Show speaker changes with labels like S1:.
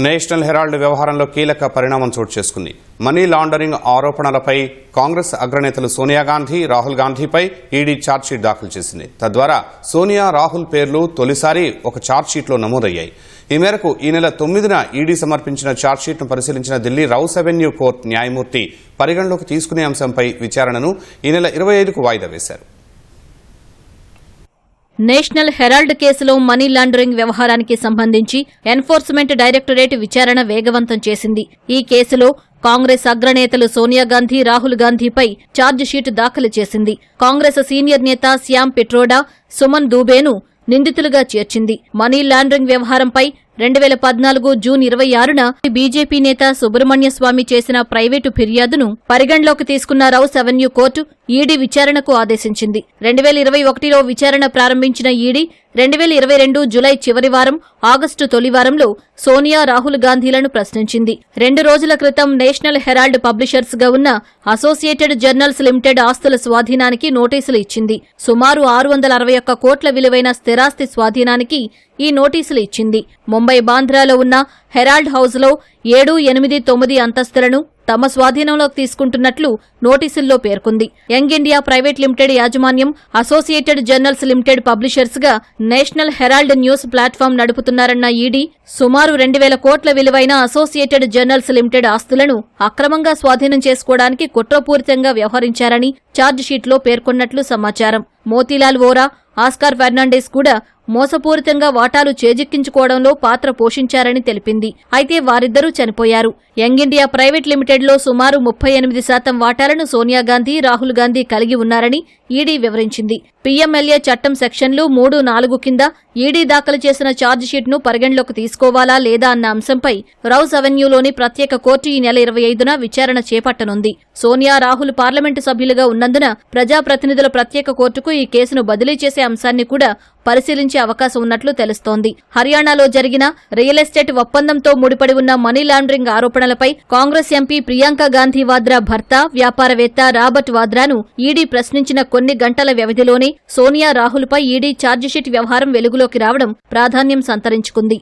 S1: National Herald వ్యవహారంలో కీలక పరిణామం చోటు చేసుకుంది. మనీ లాండరింగ్ ఆరోపణలపై కాంగ్రెస్ అగ్రనేతలు సోనియా గాంధీ, రాహుల్ గాంధీపై ఈడీ ఛార్జ్షీట్ దాఖలు చేసింది. తద్వారా సోనియా, రాహుల్ పేర్లు తొలిసారి ఒక ఛార్జ్షీట్లో నమోదయ్యాయి. ఈ మేరకు ఈ నెల 9న ఈడీ సమర్పించిన ఛార్జ్షీట్ను పరిశీలించిన ఢిల్లీ రౌస్ అవెన్యూ కోర్టు న్యాయమూర్తి పరిగణలోకి తీసుకునే అంశంపై విచారణను ఈ నెల 25కు వాయిదా వేశారు.
S2: నేషనల్ హెరాల్డ్ కేసులో మనీ లాండరింగ్ వ్యవహారానికి సంబంధించి ఎన్ఫోర్స్మెంట్ డైరెక్టరేట్ విచారణ వేగవంతం చేసింది. ఈ కేసులో కాంగ్రెస్ అగ్రనేతలు సోనియా గాంధీ, రాహుల్ గాంధీపై ఛార్జిషీట్ దాఖలు చేసింది. కాంగ్రెస్ సీనియర్ నేత శ్యామ్ పిట్రోడా, సుమన్ దూబేను నిందితులుగా చేర్చింది. మనీ లాండరింగ్ వ్యవహారంపై 2014 జూన్ 26న బీజేపీ నేత సుబ్రహ్మణ్యస్వామి చేసిన ప్రైవేటు ఫిర్యాదును పరిగణలోకి తీసుకున్న రౌస్ అవెన్యూ కోర్టు ఈడీ విచారణకు ఆదేశించింది. 2021లో విచారణ ప్రారంభించిన ఈడీ 2022 జులై చివరి వారం, ఆగస్టు తొలి వారంలో సోనియా, రాహుల్ గాంధీలను ప్రశ్నించింది. 2 రోజుల క్రితం నేషనల్ హెరాల్డ్ పబ్లిషర్స్ గా ఉన్న అసోసియేటెడ్ జర్నల్స్ లిమిటెడ్ ఆస్తుల స్వాధీనానికి నోటీసులు ఇచ్చింది. సుమారు 661 కోట్ల విలువైన స్థిరాస్తి స్వాధీనానికి ఈ నోటీసులు ఇచ్చింది. ముంబై బాంద్రాలో ఉన్న హెరాల్డ్ హౌస్లో 7, 8, 9 అంతస్తులను తమ స్వాధీనంలోకి తీసుకుంటున్నట్లు నోటీసుల్లో పేర్కొంది. యంగ్ ఇండియా ప్రైవేట్ లిమిటెడ్ యాజమాన్యం అసోసియేటెడ్ జర్నల్స్ లిమిటెడ్ పబ్లిషర్స్ గా నేషనల్ హెరాల్డ్ న్యూస్ ప్లాట్ఫామ్ నడుపుతున్నారన్న ఈడీ సుమారు 2000 కోట్ల విలువైన అసోసియేటెడ్ జర్నల్స్ లిమిటెడ్ ఆస్తులను అక్రమంగా స్వాధీనం చేసుకోవడానికి కుట్రపూరితంగా వ్యవహరించారని ఛార్జిషీట్లో పేర్కొన్నట్లు సమాచారం. మోతీలాల్ వోరా, ఆస్కార్ ఫెర్నాండెస్ కూడా మోసపూరితంగా వాటాలు చేజిక్కించుకోవడంలో పాత్ర పోషించారని తెలిపింది. అయితే వారిద్దరూ చనిపోయారు. యంగ్ ఇండియా ప్రైవేట్ లిమిటెడ్లో సుమారు 38% వాటాలను సోనియా గాంధీ, రాహుల్ గాంధీ కలిగి ఉన్నారని ఈడీ వివరించింది. పీఎంఎల్ఏ చట్టం సెక్షన్లు 3, 4 కింద ఈడీ దాఖలు చేసిన ఛార్జిషీట్ను పరిగణలోకి తీసుకోవాలా లేదా అన్న అంశంపై రౌస్ అవెన్యూలోని ప్రత్యేక కోర్టు ఈ నెల 25న విచారణ చేపట్టనుంది. సోనియా, రాహుల్ పార్లమెంటు సభ్యులుగా ఉన్నందున ప్రజాప్రతినిధుల ప్రత్యేక కోర్టుకు ఈ కేసును బదిలీ చేసే అంశాన్ని కూడా పరిశీలించే అవకాశం ఉన్నట్లు తెలుస్తోంది. హర్యానాలో జరిగిన రియల్ ఎస్టేట్ ఒప్పందంతో ముడిపడి ఉన్న మనీ లాండరింగ్ ఆరోపణలపై కాంగ్రెస్ ఎంపీ ప్రియాంక గాంధీ వాద్రా భర్త, వ్యాపారవేత్త రాబర్ట్ వాద్రాను ఈడీ ప్రశ్నించిన కొన్ని గంటల వ్యవధిలోనే సోనియా, రాహుల్పై ఈడీ ఛార్జిషీట్ వ్యవహారం వెలుగులోకి రావడం ప్రాధాన్యం సంతరించుకుంది.